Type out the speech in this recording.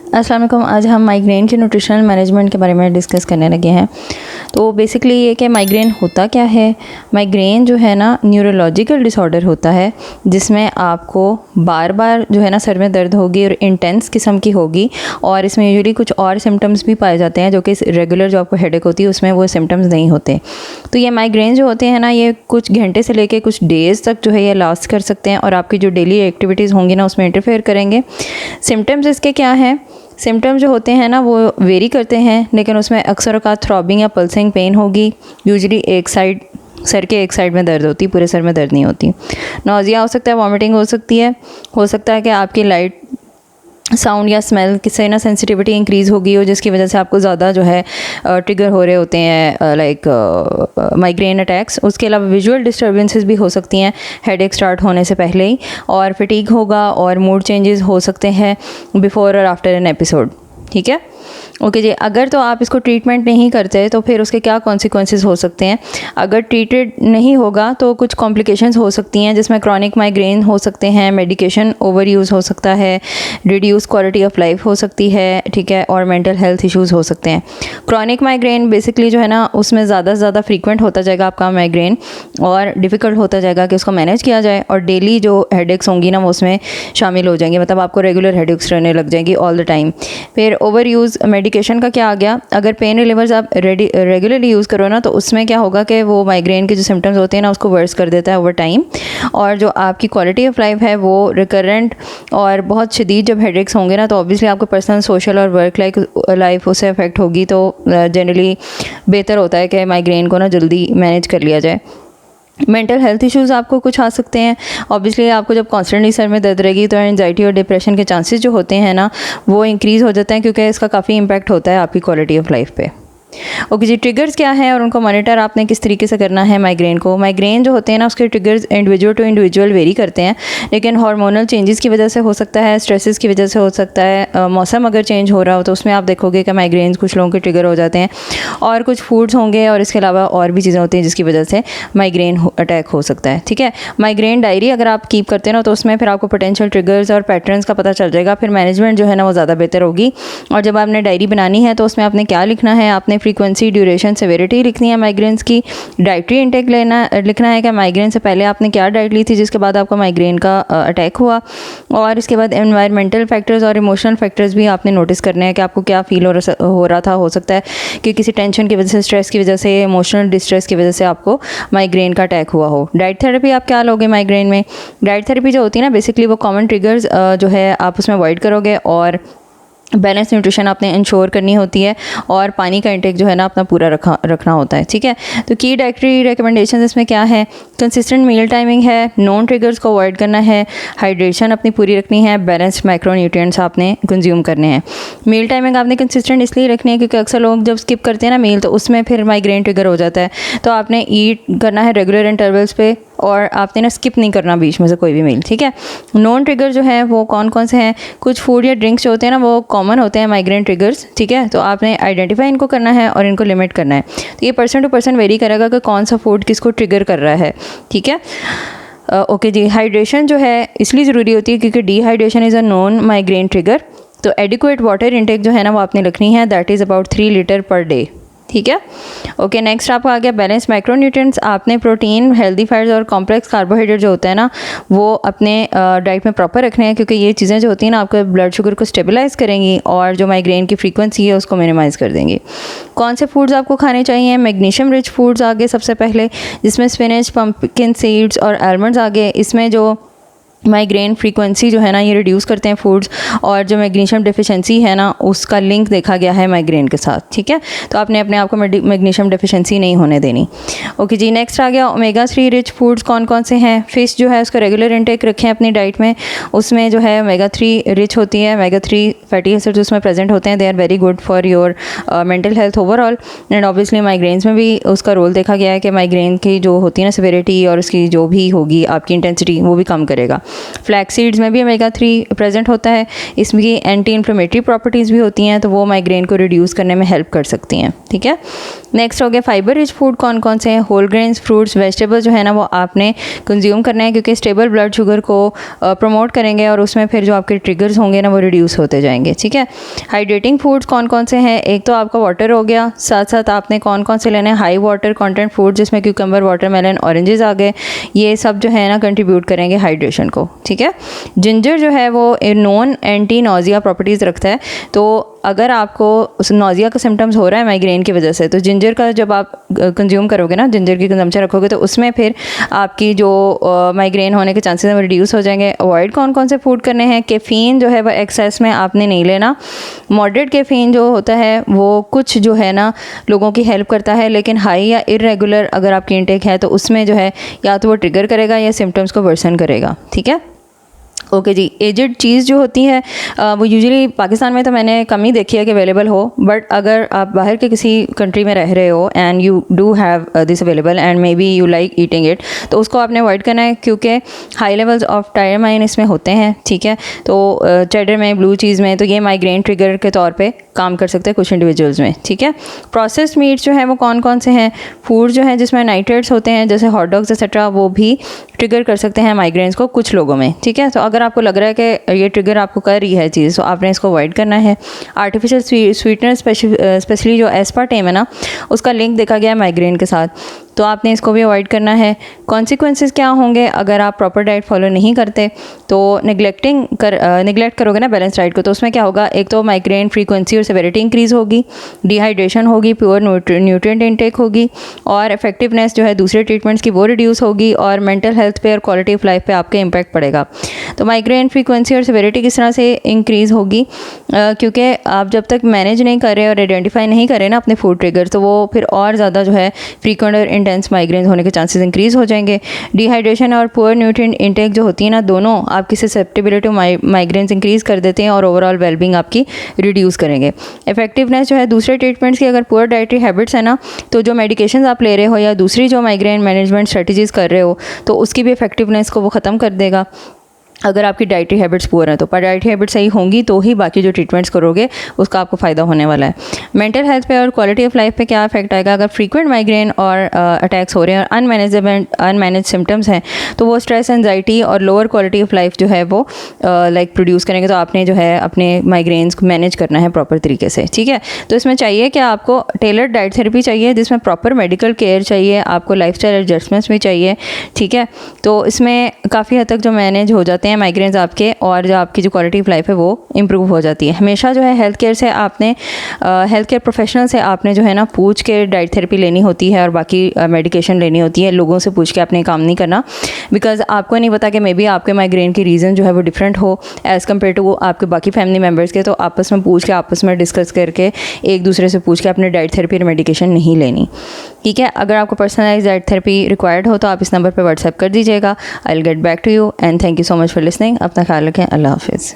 अस्सलाम वालेकुम। आज हम माइग्रेन के न्यूट्रिशनल मैनेजमेंट के बारे में डिस्कस करने लगे हैं। तो बेसिकली ये कि माइग्रेन होता क्या है। माइग्रेन जो है ना न्यूरोलॉजिकल डिसऑर्डर होता है जिसमें आपको बार बार जो है ना सर में दर्द होगी और इंटेंस किस्म की होगी, और इसमें यूजुअली कुछ और सिम्टम्स भी पाए जाते हैं जो कि रेगुलर जो आपको हेडेक होती है उसमें वो सिम्टम्स नहीं होते। तो ये माइग्रेन जो होते हैं ना ये कुछ घंटे से लेके कुछ डेज़ तक जो है ये लास्ट कर सकते हैं और आपकी जो डेली एक्टिविटीज़ होंगी ना उसमें इंटरफेयर करेंगे। सिम्टम्स इसके क्या हैं? सिम्टम्स जो होते हैं ना वो वेरी करते हैं, लेकिन उसमें अक्सर औक़ात थ्रॉबिंग या पल्सिंग पेन होगी। यूजुअली एक साइड, सर के एक साइड में दर्द होती, पूरे सर में दर्द नहीं होती। नौजिया हो सकता है, वॉमिटिंग हो सकती है। हो सकता है कि आपकी लाइट साउंड या स्मेल किससे ना सेंसिटिविटी इंक्रीज़ होगी हो, जिसकी वजह से आपको ज़्यादा जो है ट्रिगर हो रहे होते हैं लाइक माइग्रेन अटैक्स। उसके अलावा विजुअल डिस्टर्बेंसेस भी हो सकती हैं हेडेक स्टार्ट होने से पहले ही, और फटीग होगा और मूड चेंजेस हो सकते हैं बिफोर और आफ्टर एन एपिसोड। ठीक है, ओके जी। अगर तो आप इसको ट्रीटमेंट नहीं करते तो फिर उसके क्या कॉन्सिक्वेंसेस हो सकते हैं। अगर ट्रीटेड नहीं होगा तो कुछ कॉम्प्लिकेशंस हो सकती हैं जिसमें क्रॉनिक माइग्रेन हो सकते हैं, मेडिकेशन ओवर यूज़ हो सकता है, रिड्यूस क्वालिटी ऑफ लाइफ हो सकती है, ठीक है, और मेंटल हेल्थ इश्यूज़ हो सकते हैं। क्रॉनिक माइग्रेन बेसिकली जो है ना उसमें ज़्यादा से ज़्यादा फ्रीक्वेंट होता जाएगा आपका माइग्रेन, और डिफ़िकल्ट होता जाएगा कि उसको मैनेज किया जाए, और डेली जो हेडेक्स होंगी ना वो उसमें शामिल हो जाएंगी, मतलब आपको रेगुलर हेडेक्स रहने लग जाएंगी ऑल द टाइम। फिर ओवर यूज़ मेडिकेशन का क्या आ गया। अगर पेन रिलीवर्स आप रेगुलरली यूज़ करो ना तो उसमें क्या होगा कि वो माइग्रेन के जो सिम्टम्स होते हैं ना उसको वर्स कर देता है ओवर टाइम, और जो आपकी क्वालिटी ऑफ लाइफ है वो रिकरेंट और बहुत शदीद जब हेडेक्स होंगे ना तो ऑब्वियसली आपको पर्सनल, सोशल और वर्क लाइफ उससे अफेक्ट होगी। तो जनरली बेहतर होता है कि माइग्रेन को ना जल्दी मैनेज कर लिया जाए। मेंटल हेल्थ इश्यूज़ आपको कुछ आ सकते हैं। ऑब्वियसली आपको जब कॉन्स्टेंटली सर में दर्द रहेगी तो एंजाइटी और डिप्रेशन के चांसेस जो होते हैं ना वो इंक्रीज़ हो जाते हैं, क्योंकि इसका काफ़ी इम्पैक्ट होता है आपकी क्वालिटी ऑफ लाइफ पे। ओके जी, ट्रिगर्स क्या हैं और उनको मॉनिटर आपने किस तरीके से करना है माइग्रेन को। माइग्रेन जो होते हैं ना उसके triggers individual to individual vary करते हैं, लेकिन हार्मोनल चेंजेस की वजह से हो सकता है, स्ट्रेसेस की वजह से हो सकता है, मौसम अगर चेंज हो रहा हो तो उसमें आप देखोगे कि माइग्रेन कुछ लोगों के ट्रिगर हो जाते हैं, और कुछ फूड्स होंगे और इसके अलावा और भी चीज़ें होती हैं जिसकी वजह से माइग्रेन अटैक हो सकता है। ठीक है, माइग्रेन डायरी अगर आप कीप करते हैं ना तो उसमें फिर आपको पोटेंशियल ट्रिगर्स और पैटर्न्स का पता चल जाएगा, फिर मैनेजमेंट जो है ना वो ज़्यादा बेहतर होगी। और जब आपने डायरी बनानी है तो उसमें आपने क्या लिखना है, आपने फ्रीक्वेंसी, ड्यूरेशन, सेवेरिटी लिखनी है माइग्रेन्स की। डाइटरी इंटेक लिखना है कि माइग्रेन से पहले आपने क्या डाइट ली थी जिसके बाद आपको माइग्रेन का अटैक हुआ, और इसके बाद एनवायरमेंटल फैक्टर्स और इमोशनल फैक्टर्स भी आपने नोटिस करने हैं कि आपको क्या फील हो रहा था। हो सकता है कि किसी टेंशन की वजह से, स्ट्रेस की वजह से, इमोशनल डिस्ट्रेस की वजह से आपको माइग्रेन का अटैक हुआ हो। डाइट थेरेपी आप क्या लोगे माइग्रेन में। डाइट थेरेपी जो होती है ना बेसिकली वो कॉमन ट्रिगर्स जो है आप उसमें अवॉइड करोगे, और बैलेंस न्यूट्रिशन आपने इंश्योर करनी होती है, और पानी का इंटेक जो है ना अपना पूरा रखना होता है। ठीक है, तो की डाइटरी रिकमेंडेशन इसमें क्या है। कंसिस्टेंट मील टाइमिंग है, नॉन ट्रिगर्स को अवॉइड करना है, हाइड्रेशन अपनी पूरी रखनी है, बैलेंस्ड माइक्रोन्यूट्रिएंट्स आपने कंज्यूम करने हैं। मील टाइमिंग आपने कंसिस्टेंट इसलिए रखनी है क्योंकि अक्सर लोग जब स्किप करते हैं ना मील तो उसमें फिर माइग्रेन ट्रिगर हो जाता है। तो आपने ईट करना है रेगुलर इंटरवल्स पे, और आपने ना स्किप नहीं करना बीच में से कोई भी मील। ठीक है, नॉन ट्रिगर जो है वो कौन कौन से हैं। कुछ फूड या ड्रिंक्स जो होते हैं ना वो कॉमन होते हैं माइग्रेन ट्रिगर्स। ठीक है, तो आपने आइडेंटिफाई इनको करना है और इनको लिमिट करना है। तो ये पर्सन टू पर्सन वेरी करेगा कि कौन सा फूड किसको ट्रिगर कर रहा है। ठीक है, ओके जी। हाइड्रेशन जो है इसलिए ज़रूरी होती है क्योंकि dehydration is a non migraine trigger. तो एडिक्वेट वाटर इंटेक जो है ना वो आपने रखनी है, that is about 3 litre per day. ठीक है, ओके। नेक्स्ट आपका आ गया बैलेंस माइक्रोन्यूट्रिएंट्स। आपने प्रोटीन, हेल्दी फैट्स और कॉम्प्लेक्स कार्बोहाइड्रेट जो होता है ना वो अपने डाइट में प्रॉपर रखने हैं, क्योंकि ये चीज़ें जो होती हैं ना आपके ब्लड शुगर को स्टेबलाइज़ करेंगी और जो माइग्रेन की फ्रीक्वेंसी है उसको मिनिमाइज़ कर देंगी। कौन से फूड्स आपको खाने चाहिए। मैग्नीशियम रिच फूड्स आगे सबसे पहले, जिसमें स्पिनच, पंपकिन सीड्स और आलमंड्स आगे। इसमें जो माइग्रेन फ्रीक्वेंसी जो है ना ये रिड्यूस करते हैं फूड्स, और जो मैग्नीशियम डेफिशिएंसी है ना उसका लिंक देखा गया है माइग्रेन के साथ। ठीक है, तो आपने अपने आप को मैग्नीशियम डेफिशिएंसी नहीं होने देनी। ओके जी, नेक्स्ट आ गया ओमेगा 3 रिच फूड्स कौन कौन से हैं। फ़िश जो है उसका रेगुलर इंटेक रखें अपनी डाइट में, उसमें जो है ओमेगा 3 रिच होती है। ओमेगा 3 फैटी एसिड्स उसमें प्रेजेंट होते हैं, they are very good for your mental health overall, and obviously migraines में भी उसका रोल देखा गया है कि माइग्रेन की जो होती है ना सिविरिटी और उसकी जो भी होगी आपकी इंटेंसिटी वो भी कम करेगा। फ्लैक्स सीड्स में भी ओमेगा 3 प्रेजेंट होता है, इसमें की एंटी इन्फ्लेमेटरी प्रॉपर्टीज़ भी होती हैं, तो वो माइग्रेन को रिड्यूस करने में हेल्प कर सकती हैं। ठीक है, नेक्स्ट हो गया फाइबर रिच फूड कौन कौन से हैं। होल ग्रेन्स, फ्रूट्स, वेजिटेबल्स जो है ना वो आपने कंज्यूम करना है, क्योंकि स्टेबल ब्लड शुगर को प्रमोट करेंगे और उसमें फिर जो आपके ट्रिगर्स होंगे ना वो रिड्यूस होते जाएंगे। ठीक है, हाइड्रेटिंग फूड्स कौन कौन से हैं, एक तो आपका वाटर हो गया, साथ साथ आपने कौन कौन से लेने हैं, हाई वाटर कंटेंट फूड जिसमें क्यूकम्बर, वाटरमेलन, ऑरेंजेस आ गए, ये सब जो है ना कंट्रीब्यूट करेंगे हाइड्रेशन को। ठीक है, जिंजर जो है वो नॉन एंटी नोजिया प्रॉपर्टीज़ रखता है, तो अगर आपको उस नोजिया का सिम्टम्स हो रहा है माइग्रेन की वजह से, तो जिंजर का जब आप कंज्यूम करोगे ना, जिंजर की कंजम्पशन रखोगे, तो उसमें फिर आपकी जो माइग्रेन होने के चांसेस हैं वो रिड्यूस हो जाएंगे। अवॉइड कौन कौन से फूड करने हैं, कैफ़ीन जो है वो एक्सेस में आपने नहीं लेना। मॉडरेट कैफ़ीन जो होता है वो कुछ जो है ना लोगों की हेल्प करता है, लेकिन हाई या इरेगुलर अगर आपकी इंटेक है तो उसमें जो है या तो वो ट्रिगर करेगा या सिम्टम्स को वर्सन करेगा। ठीक है, ओके जी। एजेड चीज़ जो होती है वो यूजुअली पाकिस्तान में तो मैंने कम ही देखी है कि अवेलेबल हो, बट अगर आप बाहर के किसी कंट्री में रह रहे हो and you do have this available and may be you like eating it, तो उसको आपने अवॉइड करना है, क्योंकि हाई लेवल्स ऑफ टायरमाइन इसमें होते हैं। ठीक है, तो चेडर में, ब्लू चीज़ में, तो ये माइग्रेन ट्रिगर के तौर पे काम कर सकते हैं कुछ इंडिविजुअल्स में। ठीक है, प्रोसेस्ड मीट जो है वो कौन कौन से हैं, फूड जो है जिसमें नाइट्रेट्स होते हैं जैसे हॉट डॉग्स एक्सेट्रा, वो भी ट्रिगर कर सकते हैं माइग्रेन्स को कुछ लोगों में। ठीक है, तो अगर आपको लग रहा है कि ये ट्रिगर आपको कर रही है चीज़, तो आपने इसको अवॉइड करना है। आर्टिफिशियल स्वीटनर स्पेशली जो एस्पार्टेम है ना, उसका लिंक देखा गया है माइग्रेन के साथ, तो आपने इसको भी अवॉइड करना है। कॉन्सिक्वेंसेस क्या होंगे अगर आप प्रॉपर डाइट फॉलो नहीं करते, तो निगलेक्ट करोगे ना बैलेंस डाइट को, तो उसमें क्या होगा, एक तो माइग्रेन फ्रीक्वेंसी और सेवेरिटी इंक्रीज़ होगी, डिहाइड्रेशन होगी, प्योर न्यूट्रिएंट इंटेक होगी, और इफेक्टिवनेस जो है दूसरे ट्रीटमेंट्स की वो रिड्यूस होगी, और मेंटल हेल्थ पे और क्वालिटी ऑफ लाइफ पे आपके इम्पैक्ट पड़ेगा। तो माइग्रेन फ्रीक्वेंसी और सेवेरिटी किस तरह से इंक्रीज़ होगी, क्योंकि आप जब तक मैनेज नहीं कर रहे और आइडेंटिफाई नहीं कर रहे ना अपने फूड ट्रिगर, तो वो फिर और ज़्यादा जो है फ्रीक्वेंट और इंटेंस माइग्रेन होने के चांसेस इंक्रीज़ हो जाएंगे। डिहाइड्रेशन और पुअर न्यूट्रिएंट इंटेक जो होती है ना, दोनों आपकी ससेप्टेबिलिटी माइग्रेन्स इंक्रीज़ कर देते हैं और ओवरऑल वेलबींग आपकी रिड्यूस करेंगे। इफेक्टिवनेस जो है दूसरे ट्रीटमेंट्स की, अगर पुअर डाइटरी हैबिट्स है ना, तो जो मेडिकेशन आप ले रहे हो या दूसरी जो माइग्रेन मैनेजमेंट स्ट्रेटजीज़ कर रहे हो, तो उसकी भी इफेक्टिवनेस को वो ख़त्म कर देगा अगर आपकी डाइटरी हैबिट्स पुअर हैं। तो पर डाइटरी हैबिट्स सही होंगी तो ही बाकी जो ट्रीटमेंट्स करोगे उसका आपको फ़ायदा होने वाला है। मेंटल हेल्थ पे और क्वालिटी ऑफ लाइफ पे क्या इफेक्ट आएगा, अगर फ्रीक्वेंट माइग्रेन और अटैक्स हो रहे हैं और अनमैनेज सिम्टम्स हैं, तो वो स्ट्रेस, एंजाइटी और लोअर क्वालिटी ऑफ लाइफ जो है वो प्रोड्यूस करेंगे। तो आपने जो है अपने माइग्रेन्स को मैनेज करना है प्रॉपर तरीके से। ठीक है, तो इसमें चाहिए कि आपको टेलर्ड डाइट थेरेपी चाहिए जिसमें प्रॉपर मेडिकल केयर चाहिए, आपको लाइफस्टाइल एडजस्टमेंट्स भी चाहिए। ठीक है, तो इसमें काफ़ी हद तक जो मैनेज हो जाते हैं माइग्रेन्स आपके, और जो आपकी जो क्वालिटी ऑफ लाइफ है वो इम्प्रूव हो जाती है। हमेशा जो है हेल्थ केयर से आपने हेल्थ केयर प्रोफेशनल से आपने जो है ना पूछ के डाइट थेरेपी लेनी होती है और बाकी मेडिकेशन लेनी होती है। लोगों से पूछ के आपने काम नहीं करना, बिकॉज आपको नहीं पता कि मे बी आपके माइग्रेन की रीज़न जो है वो डिफरेंट हो एज़ कम्पेयर टू आपके बाकी फैमिली मेम्बर्स के। तो आपस में पूछ के, आपस में डिस्कस करके, एक दूसरे से पूछ के अपने डाइट थेरेपी और मेडिकेशन नहीं लेनी। ठीक है, अगर आपको पर्सनलाइज्ड डाइट थेरेपी रिक्वायर्ड हो तो आप इस नंबर पर व्हाट्सएप कर दीजिएगा। I will get back to you and thank you so much for listening. अपना ख्याल रखें। अल्लाह हाफिज़।